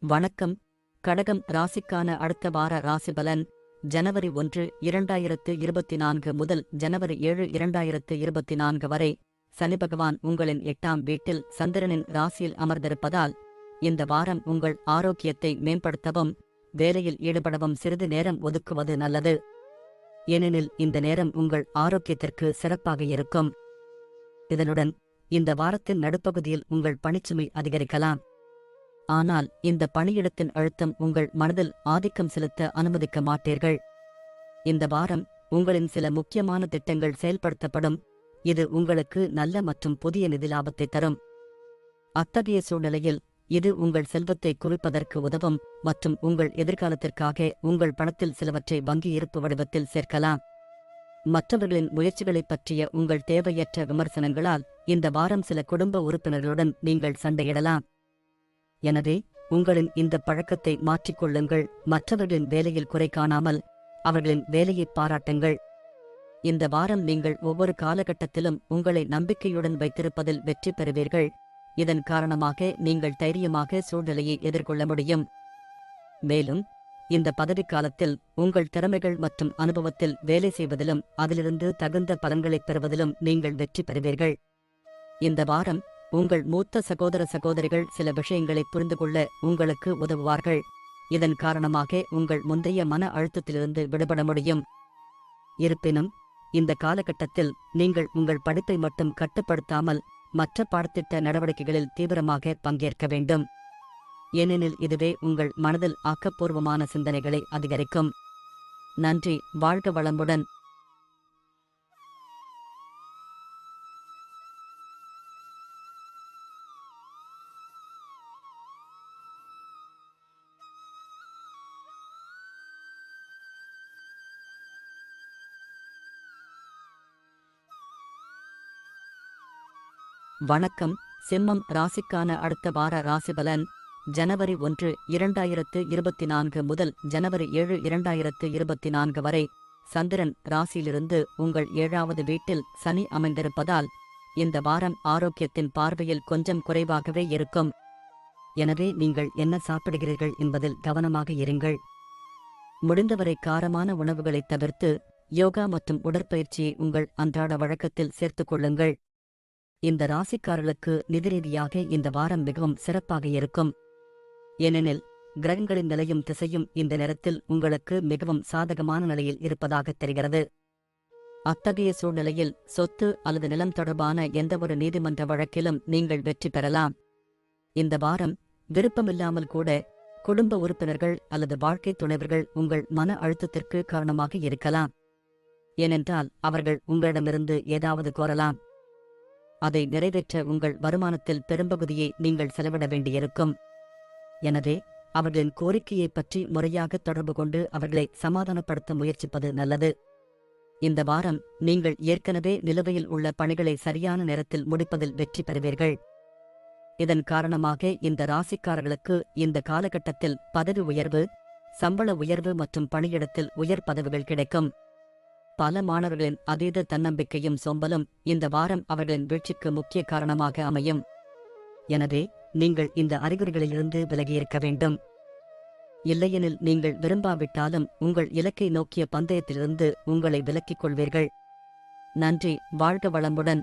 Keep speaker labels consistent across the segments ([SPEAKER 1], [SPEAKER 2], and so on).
[SPEAKER 1] வணக்கம். கடகம் ராசிக்கான அடுத்த வார ராசிபலன் ஜனவரி 1, 2024 முதல் ஜனவரி 7, 2024 வரை. சனி பகவான் உங்களின் 8ஆம் வீட்டில் சந்திரனின் ராசியில் அமர்ந்திருப்பதால் இந்த வாரம் உங்கள் ஆரோக்கியத்தை மேம்படுத்தவும் வேலையில் ஈடுபடவும் சிறிது நேரம் ஒதுக்குவது நல்லது. ஏனெனில் இந்த நேரம் உங்கள் ஆரோக்கியத்திற்கு சிறப்பாக இருக்கும். இதனுடன் இந்த வாரத்தின் நடுப்பகுதியில் உங்கள் பணிச்சுமை அதிகரிக்கலாம். ஆனால் இந்த பணியிடத்தின் அழுத்தம் உங்கள் மனதில் ஆதிக்கம் செலுத்த அனுமதிக்க மாட்டீர்கள். இந்த வாரம் உங்களின் சில முக்கியமான திட்டங்கள் செயல்படுத்தப்படும். இது உங்களுக்கு நல்ல மற்றும் புதிய நிதி லாபத்தை தரும். அத்தகைய சூழ்நிலையில் இது உங்கள் செல்வத்தை குவிப்பதற்கு உதவும் மற்றும் உங்கள் எதிர்காலத்திற்காக உங்கள் பணத்தில் சிலவற்றை வங்கி இருப்பு வடிவத்தில் சேர்க்கலாம். மற்றவர்களின் முயற்சிகளைப் பற்றிய உங்கள் தேவையற்ற விமர்சனங்களால் இந்த வாரம் சில குடும்ப உறுப்பினர்களுடன் நீங்கள் சண்டையிடலாம். எனவே உங்களின் இந்த பழக்கத்தை மாற்றிக்கொள்ளுங்கள். மற்றவர்களின் வேலையில் குறை காணாமல் அவர்களின் வேலையை பாராட்டுங்கள். இந்த வாரம் நீங்கள் ஒவ்வொரு காலகட்டத்திலும் உங்களை நம்பிக்கையுடன் வைத்திருப்பதில் வெற்றி பெறுவீர்கள். இதன் காரணமாக நீங்கள் தைரியமாக சூழ்நிலையை எதிர்கொள்ள முடியும். மேலும் இந்த பதவிக்காலத்தில் உங்கள் திறமைகள் மற்றும் அனுபவத்தில் வேலை செய்வதிலும் அதிலிருந்து தகுந்த பலன்களைப் பெறுவதிலும் நீங்கள் வெற்றி பெறுவீர்கள். இந்த வாரம் உங்கள் மூத்த சகோதர சகோதரிகள் சில விஷயங்களை புரிந்து கொள்ள உங்களுக்கு உதவுவார்கள். இதன் காரணமாக உங்கள் முந்தைய மன அழுத்தத்திலிருந்து விடுபட முடியும். இருப்பினும் இந்த காலகட்டத்தில் நீங்கள் உங்கள் படிப்பை மட்டும் கட்டுப்படுத்தாமல் மற்ற பாடத்திட்ட நடவடிக்கைகளில் தீவிரமாக பங்கேற்க வேண்டும். ஏனெனில் இதுவே உங்கள் மனதில் ஆக்கப்பூர்வமான சிந்தனைகளை அதிகரிக்கும். நன்றி. வாழ்க வளமுடன். வணக்கம். சிம்மம் ராசிக்கான அடுத்த வார ராசிபலன் ஜனவரி 1, 2024 முதல் ஜனவரி 7, 2024 வரை. சந்திரன் ராசியிலிருந்து உங்கள் 7வது வீட்டில் சனி அமைந்திருப்பதால் இந்த வாரம் ஆரோக்கியத்தின் பார்வையில் கொஞ்சம் குறைவாகவே இருக்கும். எனவே நீங்கள் என்ன சாப்பிடுகிறீர்கள் என்பதில் கவனமாக இருங்கள். முடிந்தவரை காரமான உணவுகளைத் தவிர்த்து யோகா மற்றும் உடற்பயிற்சியை உங்கள் அன்றாட வழக்கத்தில் சேர்த்துக் கொள்ளுங்கள். இந்த ராசிக்காரர்களுக்கு நிதி ரீதியாக இந்த வாரம் மிகவும் சிறப்பாக இருக்கும். ஏனெனில் கிரகங்களின் நிலையும் திசையும் இந்த நேரத்தில் உங்களுக்கு மிகவும் சாதகமான நிலையில் இருப்பதாக தெரிகிறது. அத்தகைய சூழ்நிலையில் சொத்து அல்லது நிலம் தொடர்பான எந்தவொரு நீதிமன்ற வழக்கிலும் நீங்கள் வெற்றி பெறலாம். இந்த வாரம் விருப்பமில்லாமல் கூட குடும்ப உறுப்பினர்கள் அல்லது வாழ்க்கை துணைவர்கள் உங்கள் மன அழுத்தத்திற்கு காரணமாக இருக்கலாம். ஏனென்றால் அவர்கள் உங்களிடமிருந்து ஏதாவது கோரலாம். அதை நிறைவேற்ற உங்கள் வருமானத்தில் பெரும்பகுதியை நீங்கள் செலவிட வேண்டியிருக்கும். எனவே அவர்களின் கோரிக்கையைப் பற்றி முறையாக தொடர்பு கொண்டு அவர்களை சமாதானப்படுத்த முயற்சிப்பது நல்லது. இந்த வாரம் நீங்கள் ஏற்கனவே நிலுவையில் உள்ள பணிகளை சரியான நேரத்தில் முடிப்பதில் வெற்றி பெறுவீர்கள். இதன் காரணமாக இந்த ராசிக்காரர்களுக்கு இந்த காலகட்டத்தில் பதவி உயர்வு, சம்பள உயர்வு மற்றும் பணியிடத்தில் உயர் பதவிகள் கிடைக்கும். பல மாணவர்களின் அதீத தன்னம்பிக்கையும் சோம்பலும் இந்த வாரம் அவர்களின் வீழ்ச்சிக்கு முக்கிய காரணமாக அமையும். எனவே நீங்கள் இந்த அறிகுறிகளிலிருந்து விலகியிருக்க வேண்டும். இல்லையெனில் நீங்கள் விரும்பாவிட்டாலும் உங்கள் இலக்கை நோக்கிய பந்தயத்திலிருந்து உங்களை விலக்கிக் கொள்வீர்கள். நன்றி. வாழ்க வளமுடன்.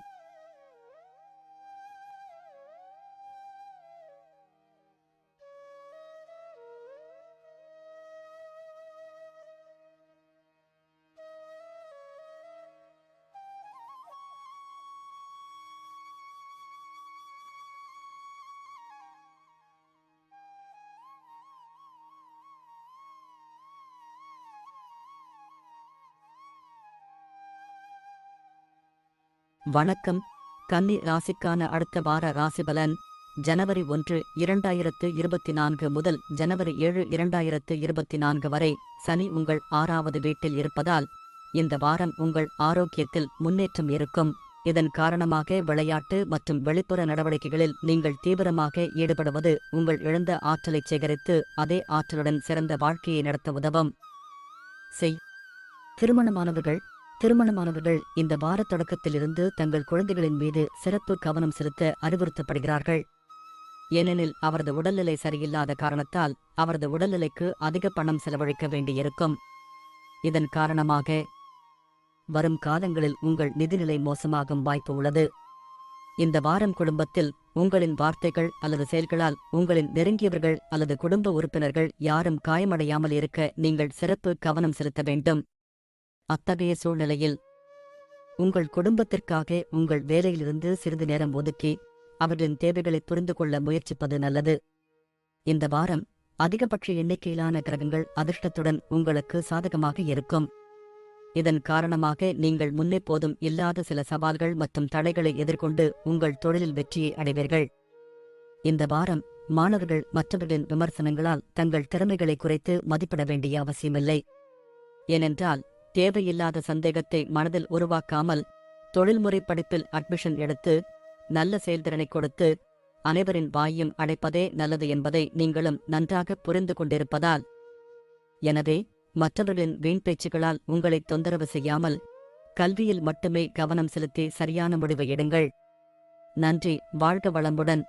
[SPEAKER 1] வணக்கம். கன்னி ராசிக்கான அடுத்த வார ராசிபலன் ஜனவரி 1, 2024 முதல் ஜனவரி 7, 2024 வரை. சனி உங்கள் 6வது வீட்டில் இருப்பதால் இந்த வாரம் உங்கள் ஆரோக்கியத்தில் முன்னேற்றம் இருக்கும். இதன் காரணமாக விளையாட்டு மற்றும் வெளிப்புற நடவடிக்கைகளில் நீங்கள் தீவிரமாக ஈடுபடுவது உங்கள் இழந்த ஆற்றலை சேகரித்து அதே ஆற்றலுடன் சிறந்த வாழ்க்கையை நடத்த உதவும். திருமணமானவர்கள் இந்த வார தொடக்கத்திலிருந்து தங்கள் குழந்தைகளின் மீது சிறப்பு கவனம் செலுத்த அறிவுறுத்தப்படுகிறார்கள். ஏனெனில் அவரது உடல்நிலை சரியில்லாத காரணத்தால் அவரது உடல்நிலைக்கு அதிக பணம் செலவழிக்க வேண்டியிருக்கும். இதன் காரணமாக வரும் காலங்களில் உங்கள் நிதிநிலை மோசமாகும் வாய்ப்பு உள்ளது. இந்த வாரம் குடும்பத்தில் உங்களின் வார்த்தைகள் அல்லது செயல்களால் உங்களின் நெருங்கியவர்கள் அல்லது குடும்ப உறுப்பினர்கள் யாரும் காயமடையாமல் இருக்க நீங்கள் சிறப்பு கவனம் செலுத்த வேண்டும். அத்தகைய சூழ்நிலையில் உங்கள் குடும்பத்திற்காக உங்கள் வேலையிலிருந்து சிறிது நேரம் ஒதுக்கி அவர்களின் தேவைகளை புரிந்து கொள்ள முயற்சிப்பது நல்லது. இந்த வாரம் அதிகபட்ச எண்ணிக்கையிலான கிரகங்கள் அதிர்ஷ்டத்துடன் உங்களுக்கு சாதகமாக இருக்கும். இதன் காரணமாக நீங்கள் முன்னெப்போதும் இல்லாத சில சவால்கள் மற்றும் தடைகளை எதிர்கொண்டு உங்கள் தொழிலில் வெற்றியை அடைவீர்கள். இந்த வாரம் மாணவர்கள் மற்றவர்களின் விமர்சனங்களால் தங்கள் திறமைகளை குறைத்து மதிப்பிட வேண்டிய அவசியமில்லை. ஏனென்றால் தேவையில்லாத சந்தேகத்தை மனதில் உருவாக்காமல் தொழில்முறை படிப்பில் அட்மிஷன் எடுத்து நல்ல செயல்திறனை கொடுத்து அனைவரின் வாயும் அடைப்பதே நல்லது என்பதை நீங்களும் நன்றாக புரிந்து கொண்டிருப்பதால் எனவே மற்றவர்களின் வீண் பேச்சுகளால் உங்களை தொந்தரவு செய்யாமல் கல்வியில் மட்டுமே கவனம் செலுத்தி சரியான முடிவை எடுங்கள். நன்றி. வாழ்க வளமுடன்.